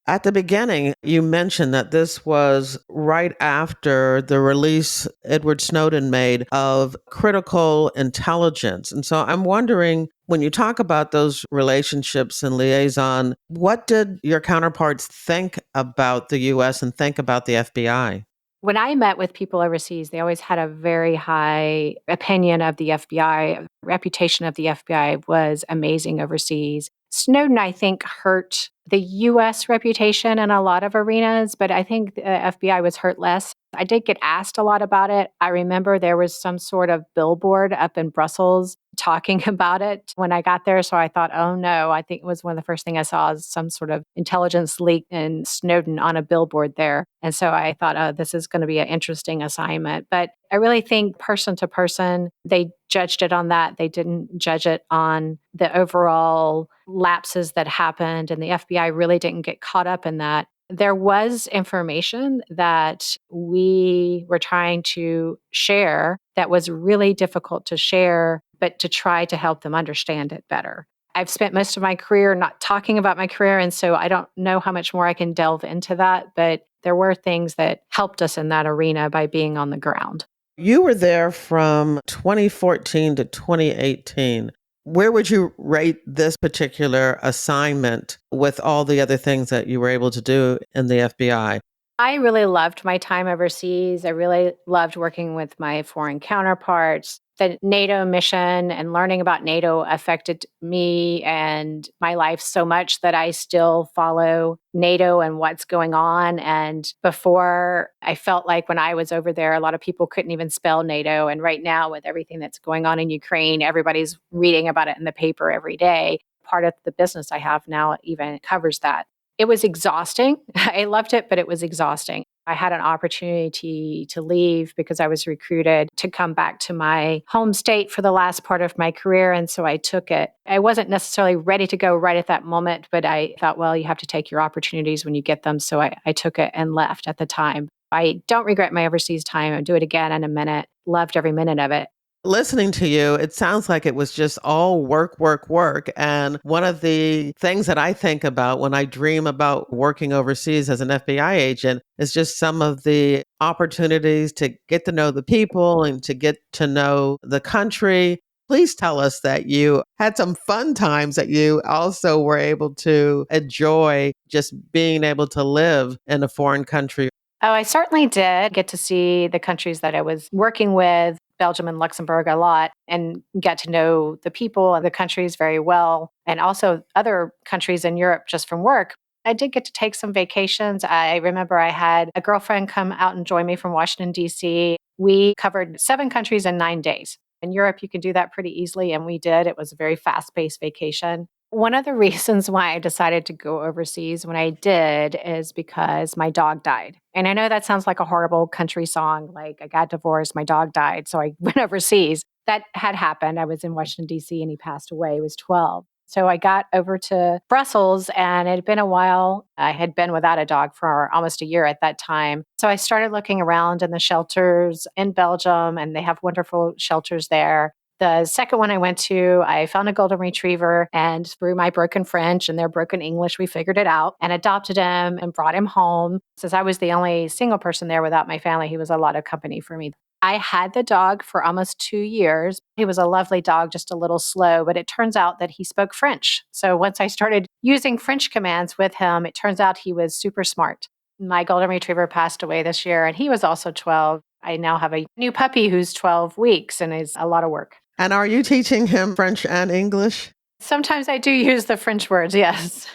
At the beginning, you mentioned that this was right after the release Edward Snowden made of critical intelligence. And so I'm wondering, when you talk about those relationships and liaison, what did your counterparts think about the US and think about the FBI? When I met with people overseas, they always had a very high opinion of the FBI. Reputation of the FBI was amazing overseas. Snowden, I think, hurt the US reputation in a lot of arenas, but I think the FBI was hurt less. I did get asked a lot about it. I remember there was some sort of billboard up in Brussels talking about it when I got there. So I thought, oh no, I think it was one of the first things I saw is some sort of intelligence leak in Snowden on a billboard there. And so I thought, oh, this is going to be an interesting assignment. But I really think person to person, they judged it on that. They didn't judge it on the overall lapses that happened. And the FBI really didn't get caught up in that. There was information that we were trying to share that was really difficult to share, but to try to help them understand it better. I've spent most of my career not talking about my career, and so I don't know how much more I can delve into that, but there were things that helped us in that arena by being on the ground. You were there from 2014 to 2018. Where would you rate this particular assignment with all the other things that you were able to do in the FBI? I really loved my time overseas. I really loved working with my foreign counterparts. The NATO mission and learning about NATO affected me and my life so much that I still follow NATO and what's going on. And before, I felt like when I was over there, a lot of people couldn't even spell NATO. And right now, with everything that's going on in Ukraine, everybody's reading about it in the paper every day. Part of the business I have now even covers that. It was exhausting. I loved it, but it was exhausting. I had an opportunity to leave because I was recruited to come back to my home state for the last part of my career. And so I took it. I wasn't necessarily ready to go right at that moment, but I thought, well, you have to take your opportunities when you get them. So I took it and left at the time. I don't regret my overseas time. I'll do it again in a minute. Loved every minute of it. Listening to you, it sounds like it was just all work, work, work. And one of the things that I think about when I dream about working overseas as an FBI agent is just some of the opportunities to get to know the people and to get to know the country. Please tell us that you had some fun times that you also were able to enjoy just being able to live in a foreign country. Oh, I certainly did get to see the countries that I was working with, Belgium and Luxembourg, a lot, and get to know the people and the countries very well, and also other countries in Europe just from work. I did get to take some vacations. I remember I had a girlfriend come out and join me from Washington, D.C. We covered 7 countries in 9 days. In Europe, you can do that pretty easily, and we did. It was a very fast-paced vacation. One of the reasons why I decided to go overseas when I did is because my dog died. And I know that sounds like a horrible country song, like I got divorced, my dog died, so I went overseas. That had happened. I was in Washington, D.C., and he passed away. He was 12. So I got over to Brussels, and it had been a while. I had been without a dog for almost a year at that time. So I started looking around in the shelters in Belgium, and they have wonderful shelters there. The second one I went to, I found a golden retriever, and through my broken French and their broken English, we figured it out and adopted him and brought him home. Since I was the only single person there without my family, he was a lot of company for me. I had the dog for almost 2 years. He was a lovely dog, just a little slow, but it turns out that he spoke French. So once I started using French commands with him, it turns out he was super smart. My golden retriever passed away this year, and he was also 12. I now have a new puppy who's 12 weeks and is a lot of work. And are you teaching him French and English? Sometimes I do use the French words, yes,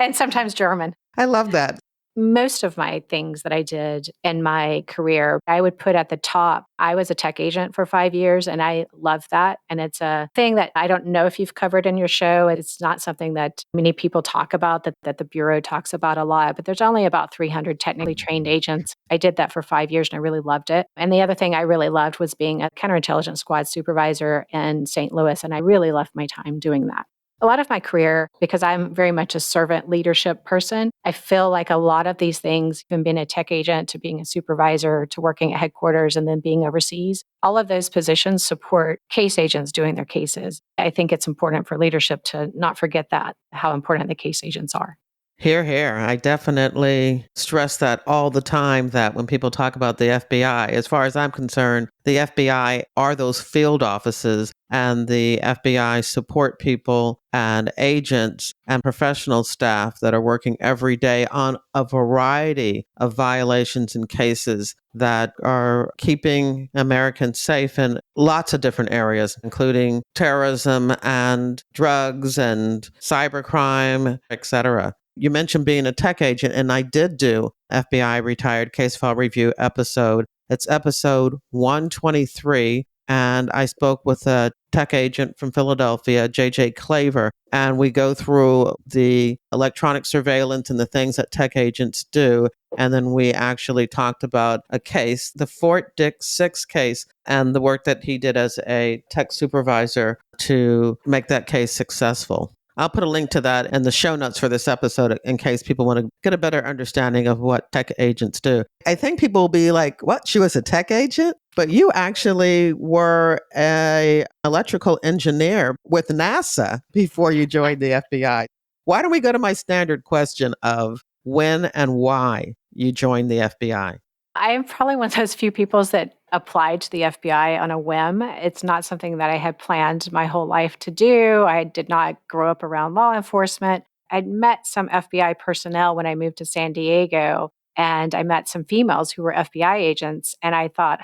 and sometimes German. I love that. Most of my things that I did in my career, I would put at the top. I was a tech agent for 5 years, and I love that. And it's a thing that I don't know if you've covered in your show. It's not something that many people talk about, that the Bureau talks about a lot, but there's only about 300 technically trained agents. I did that for 5 years, and I really loved it. And the other thing I really loved was being a counterintelligence squad supervisor in St. Louis, and I really loved my time doing that. A lot of my career, because I'm very much a servant leadership person, I feel like a lot of these things, from being a tech agent to being a supervisor to working at headquarters and then being overseas, all of those positions support case agents doing their cases. I think it's important for leadership to not forget that, how important the case agents are. Here, here. I definitely stress that all the time that when people talk about the FBI, as far as I'm concerned, the FBI are those field offices and the FBI support people and agents and professional staff that are working every day on a variety of violations and cases that are keeping Americans safe in lots of different areas, including terrorism and drugs and cybercrime, etc. You mentioned being a tech agent, and I did do FBI Retired Case File Review episode. It's episode 123, and I spoke with a tech agent from Philadelphia, JJ Claver, and we go through the electronic surveillance and the things that tech agents do. And then we actually talked about a case, the Fort Dix 6 case, and the work that he did as a tech supervisor to make that case successful. I'll put a link to that in the show notes for this episode in case people want to get a better understanding of what tech agents do. I think people will be like, what? She was a tech agent? But you actually were a electrical engineer with NASA before you joined the FBI. Why don't we go to my standard question of when and why you joined the FBI? I am probably one of those few people that applied to the FBI on a whim. It's not something that I had planned my whole life to do. I did not grow up around law enforcement. I'd met some FBI personnel when I moved to San Diego, and I met some females who were FBI agents. And I thought,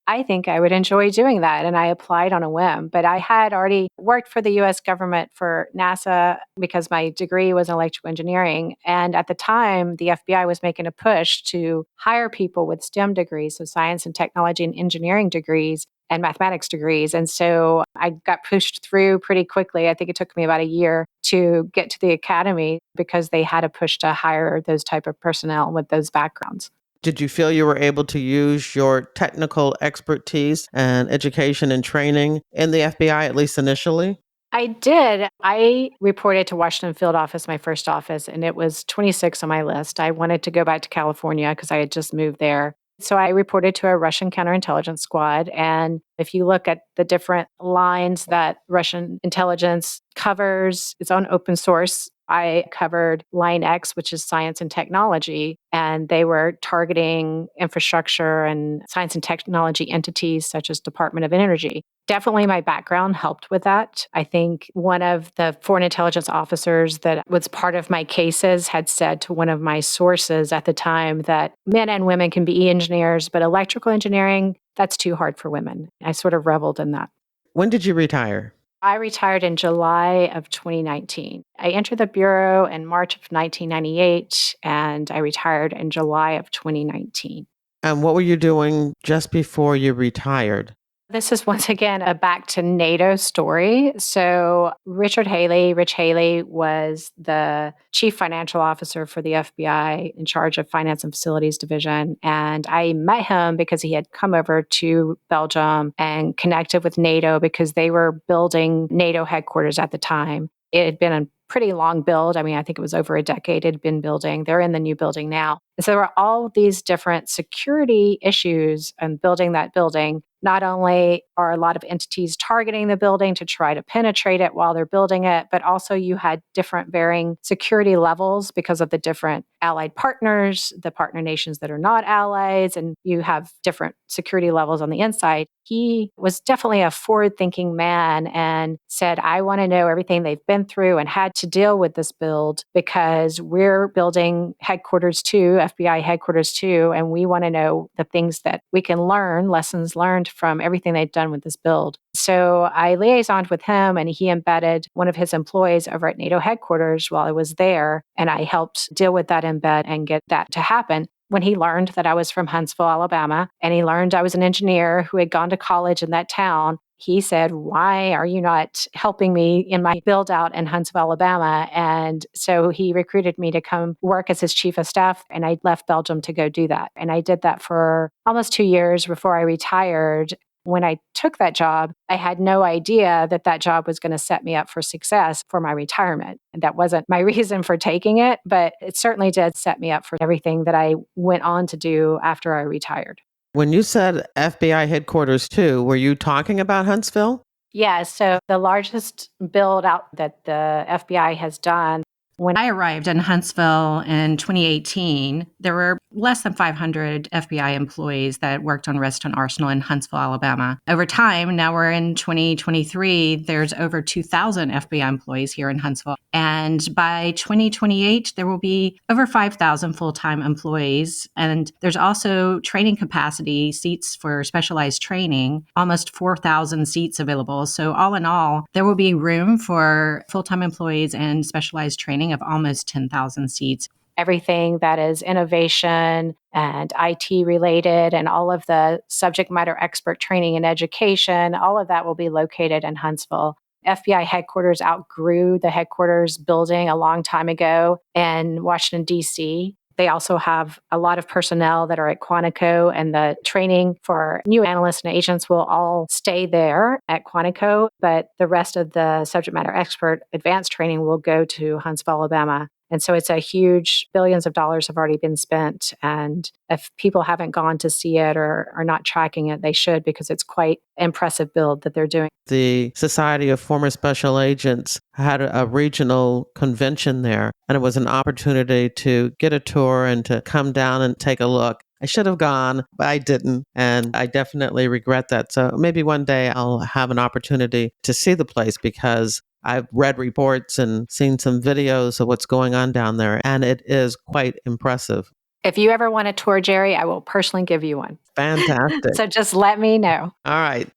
I think I would enjoy doing that. And I applied on a whim. But I had already worked for the US government for NASA because my degree was in electrical engineering. And at the time, the FBI was making a push to hire people with STEM degrees, so science and technology and engineering degrees and mathematics degrees. And so I got pushed through pretty quickly. I think it took me about a year to get to the academy because they had a push to hire those type of personnel with those backgrounds. Did you feel you were able to use your technical expertise and education and training in the FBI, at least initially? I did. I reported to Washington Field Office, my first office, and it was 26 on my list. I wanted to go back to California because I had just moved there. So I reported to a Russian counterintelligence squad. And if you look at the different lines that Russian intelligence covers, it's on open source. I covered Line X, which is science and technology, and they were targeting infrastructure and science and technology entities such as Department of Energy. Definitely my background helped with that. I think one of the foreign intelligence officers that was part of my cases had said to one of my sources at the time that men and women can be engineers, but electrical engineering, that's too hard for women. I sort of reveled in that. When did you retire? I retired in July of 2019. I entered the Bureau in March of 1998, and I retired in July of 2019. And what were you doing just before you retired? This is once again a back to NATO story. So Rich Haley was the chief financial officer for the FBI in charge of finance and facilities division. And I met him because he had come over to Belgium and connected with NATO because they were building NATO headquarters at the time. It had been a pretty long build. I mean, I think it was over a decade it had been building. They're in the new building now. And so there were all these different security issues in building that building. Not only are a lot of entities targeting the building to try to penetrate it while they're building it, but also you had different varying security levels because of the different allied partners, the partner nations that are not allies, and you have different security levels on the inside. He was definitely a forward-thinking man and said, I want to know everything they've been through and had to deal with this build because we're building headquarters too, FBI headquarters too, and we want to know the things that we can learn, lessons learned from everything they've done with this build. So I liaisoned with him and he embedded one of his employees over at NATO headquarters while I was there. And I helped deal with that embed and get that to happen. When he learned that I was from Huntsville, Alabama, and he learned I was an engineer who had gone to college in that town, he said, why are you not helping me in my build out in Huntsville, Alabama? And so he recruited me to come work as his chief of staff. And I left Belgium to go do that. And I did that for almost 2 years before I retired. When I took that job, I had no idea that that job was going to set me up for success for my retirement. And that wasn't my reason for taking it, but it certainly did set me up for everything that I went on to do after I retired. When you said FBI headquarters too, were you talking about Huntsville? Yeah, so the largest build out that the FBI has done When I arrived in Huntsville in 2018, there were less than 500 FBI employees that worked on Redstone Arsenal in Huntsville, Alabama. Over time, now we're in 2023, there's over 2,000 FBI employees here in Huntsville. And by 2028, there will be over 5,000 full-time employees. And there's also training capacity, seats for specialized training, almost 4,000 seats available. So all in all, there will be room for full-time employees and specialized training of almost 10,000 seats. Everything that is innovation and IT related and all of the subject matter expert training and education, all of that will be located in Huntsville. FBI headquarters outgrew the headquarters building a long time ago in Washington, D.C. They also have a lot of personnel that are at Quantico, and the training for new analysts and agents will all stay there at Quantico, but the rest of the subject matter expert advanced training will go to Huntsville, Alabama. And so it's a huge, billions of dollars have already been spent. And if people haven't gone to see it or are not tracking it, they should, because it's quite impressive build that they're doing. The Society of Former Special Agents had a regional convention there, and it was an opportunity to get a tour and to come down and take a look. I should have gone, but I didn't, and I definitely regret that. So maybe one day I'll have an opportunity to see the place, because I've read reports and seen some videos of what's going on down there, and it is quite impressive. If you ever want a tour, Jerry, I will personally give you one. Fantastic. So just let me know. All right.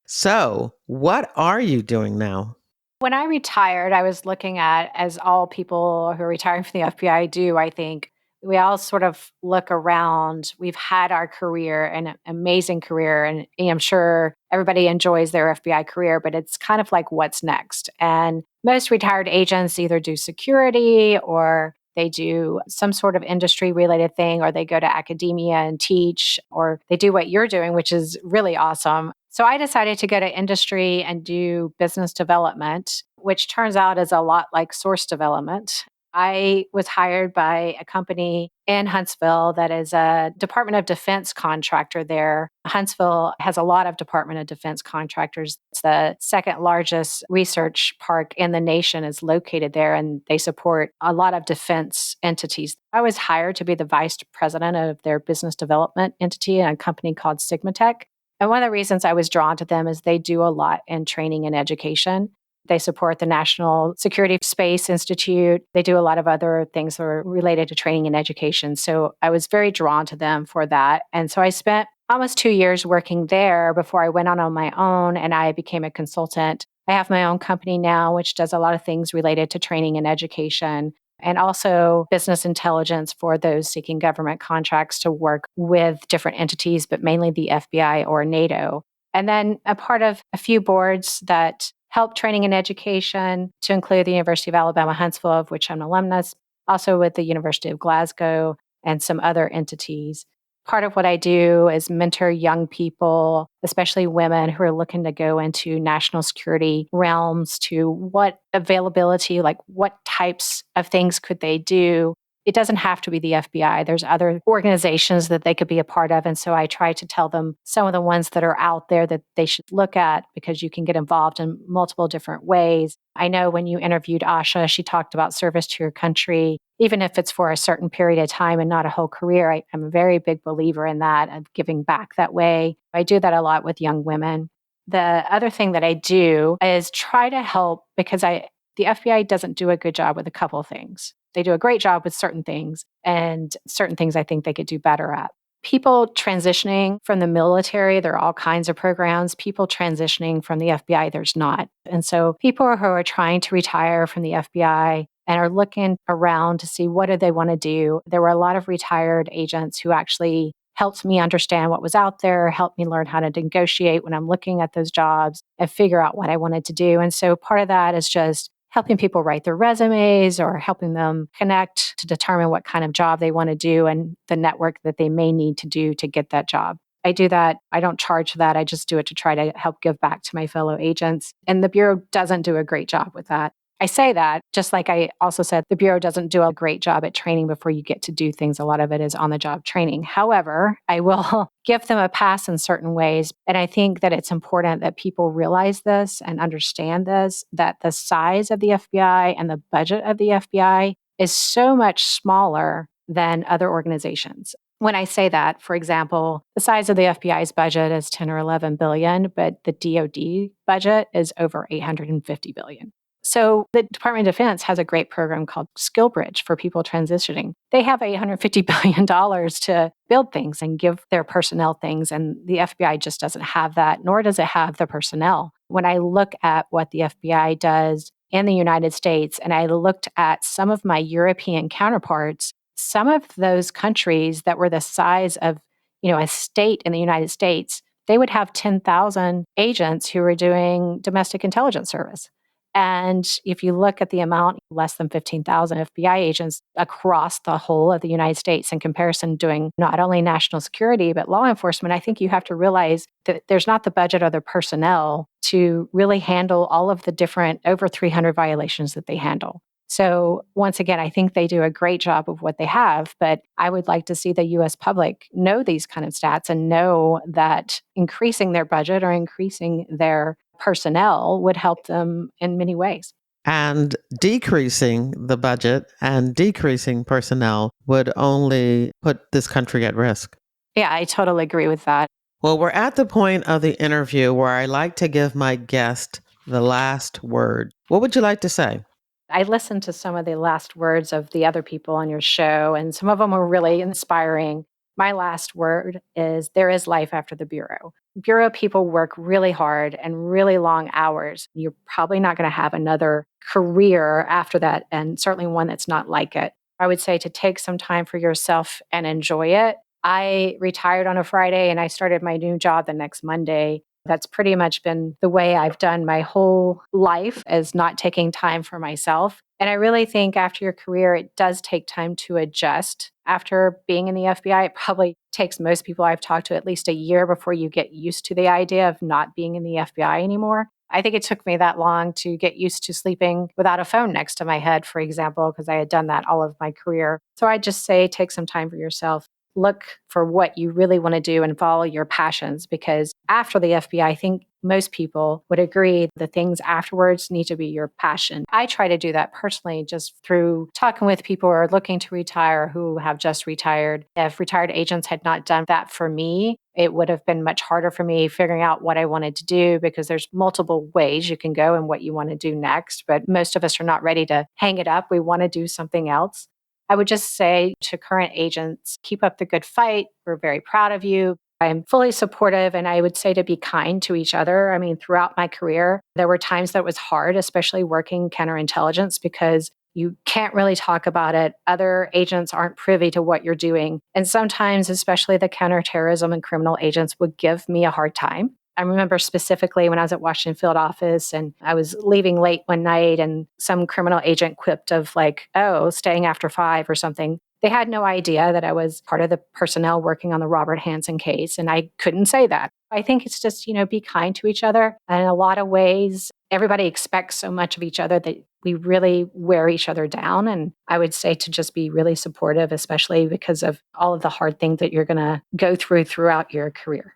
So, what are you doing now? When I retired, I was looking at, as all people who are retiring from the FBI do, I think, we all sort of look around. We've had our career, an amazing career, and I'm sure everybody enjoys their FBI career, but it's kind of like, what's next? And most retired agents either do security, or they do some sort of industry related thing, or they go to academia and teach, or they do what you're doing, which is really awesome. So I decided to go to industry and do business development, which turns out is a lot like source development. I was hired by a company in Huntsville that is a Department of Defense contractor there. Huntsville has a lot of Department of Defense contractors. It's the second largest research park in the nation is located there, and they support a lot of defense entities. I was hired to be the vice president of their business development entity in a company called Sigmatech. And one of the reasons I was drawn to them is they do a lot in training and education. They support the National Security Space Institute. They do a lot of other things that are related to training and education. So I was very drawn to them for that. And so I spent almost 2 years working there before I went on my own, and I became a consultant. I have my own company now, which does a lot of things related to training and education, and also business intelligence for those seeking government contracts to work with different entities, but mainly the FBI or NATO. And then a part of a few boards that help training and education, to include the University of Alabama, Huntsville, of which I'm an alumnus, also with the University of Glasgow and some other entities. Part of what I do is mentor young people, especially women who are looking to go into national security realms, to what availability, like what types of things could they do. It doesn't have to be the FBI. There's other organizations that they could be a part of. And so I try to tell them some of the ones that are out there that they should look at, because you can get involved in multiple different ways. I know when you interviewed Asha, she talked about service to your country, even if it's for a certain period of time and not a whole career. I'm a very big believer in that, of giving back that way. I do that a lot with young women. The other thing that I do is try to help, because the FBI doesn't do a good job with a couple of things. They do a great job with certain things, and certain things I think they could do better at. People transitioning from the military, there are all kinds of programs. People transitioning from the FBI, there's not. And so people who are trying to retire from the FBI and are looking around to see what do they want to do. There were a lot of retired agents who actually helped me understand what was out there, helped me learn how to negotiate when I'm looking at those jobs and figure out what I wanted to do. And so part of that is just helping people write their resumes, or helping them connect to determine what kind of job they want to do and the network that they may need to do to get that job. I do that. I don't charge for that. I just do it to try to help give back to my fellow agents. And the Bureau doesn't do a great job with that. I say that, just like I also said, the Bureau doesn't do a great job at training before you get to do things. A lot of it is on the job training. However, I will give them a pass in certain ways. And I think that it's important that people realize this and understand this, that the size of the FBI and the budget of the FBI is so much smaller than other organizations. When I say that, for example, the size of the FBI's budget is 10 or 11 billion, but the DoD budget is over 850 billion. So the Department of Defense has a great program called SkillBridge for people transitioning. They have $850 billion to build things and give their personnel things. And the FBI just doesn't have that, nor does it have the personnel. When I look at what the FBI does in the United States, and I looked at some of my European counterparts, some of those countries that were the size of, a state in the United States, they would have 10,000 agents who were doing domestic intelligence service. And if you look at the amount, less than 15,000 FBI agents across the whole of the United States in comparison doing not only national security, but law enforcement, I think you have to realize that there's not the budget or the personnel to really handle all of the different over 300 violations that they handle. So once again, I think they do a great job of what they have, but I would like to see the US public know these kind of stats and know that increasing their budget or increasing their personnel would help them in many ways. And decreasing the budget and decreasing personnel would only put this country at risk. Yeah, I totally agree with that. Well, we're at the point of the interview where I like to give my guest the last word. What would you like to say? I listened to some of the last words of the other people on your show, and some of them were really inspiring. My last word is there is life after the Bureau. Bureau people work really hard and really long hours. You're probably not going to have another career after that, and certainly one that's not like it. I would say to take some time for yourself and enjoy it. I retired on a Friday and I started my new job the next Monday. That's pretty much been the way I've done my whole life, is not taking time for myself. And I really think after your career, it does take time to adjust. After being in the FBI, it probably takes most people I've talked to at least a year before you get used to the idea of not being in the FBI anymore. I think it took me that long to get used to sleeping without a phone next to my head, for example, because I had done that all of my career. So I just say take some time for yourself. Look for what you really want to do and follow your passions, because after the FBI, I think most people would agree the things afterwards need to be your passion. I try to do that personally just through talking with people who are looking to retire, who have just retired. If retired agents had not done that for me, it would have been much harder for me figuring out what I wanted to do, because there's multiple ways you can go and what you want to do next. But most of us are not ready to hang it up. We want to do something else. I would just say to current agents, keep up the good fight. We're very proud of you. I'm fully supportive, and I would say to be kind to each other. I mean, throughout my career, there were times that was hard, especially working counterintelligence, because you can't really talk about it. Other agents aren't privy to what you're doing. And sometimes, especially the counterterrorism and criminal agents would give me a hard time. I remember specifically when I was at Washington Field Office and I was leaving late one night and some criminal agent quipped of like, oh, staying after 5 or something. They had no idea that I was part of the personnel working on the Robert Hansen case, and I couldn't say that. I think it's just, be kind to each other. And in a lot of ways, everybody expects so much of each other that we really wear each other down. And I would say to just be really supportive, especially because of all of the hard things that you're going to go through throughout your career.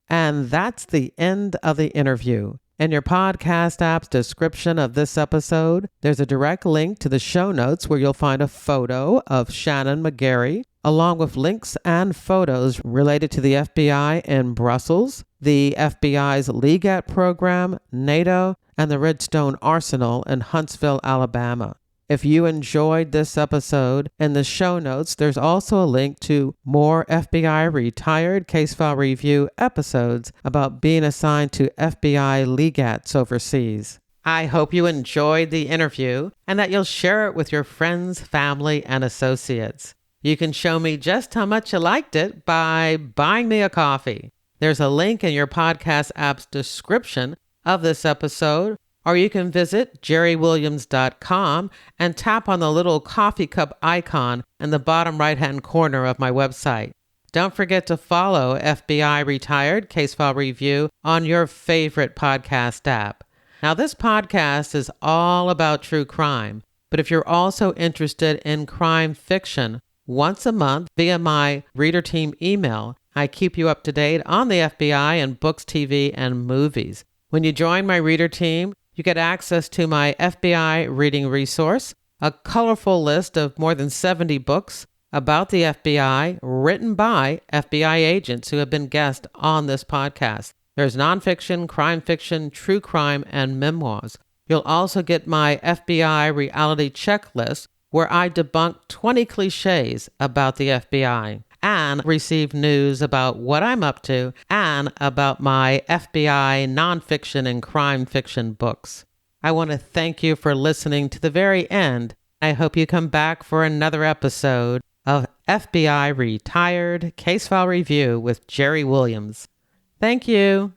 And that's the end of the interview. In your podcast app's description of this episode, there's a direct link to the show notes where you'll find a photo of Shannon McGarry, along with links and photos related to the FBI in Brussels, the FBI's Legat program, NATO, and the Redstone Arsenal in Huntsville, Alabama. If you enjoyed this episode, in the show notes, there's also a link to more FBI retired case file review episodes about being assigned to FBI legats overseas. I hope you enjoyed the interview and that you'll share it with your friends, family, and associates. You can show me just how much you liked it by buying me a coffee. There's a link in your podcast app's description of this episode, or you can visit jerrywilliams.com and tap on the little coffee cup icon in the bottom right-hand corner of my website. Don't forget to follow FBI Retired Case File Review on your favorite podcast app. Now, this podcast is all about true crime, but if you're also interested in crime fiction, once a month via my reader team email, I keep you up to date on the FBI and books, TV, and movies. When you join my reader team, you get access to my FBI reading resource, a colorful list of more than 70 books about the FBI written by FBI agents who have been guests on this podcast. There's nonfiction, crime fiction, true crime, and memoirs. You'll also get my FBI reality checklist where I debunk 20 cliches about the FBI and receive news about what I'm up to and about my FBI nonfiction and crime fiction books. I want to thank you for listening to the very end. I hope you come back for another episode of FBI Retired Case File Review with Jerry Williams. Thank you.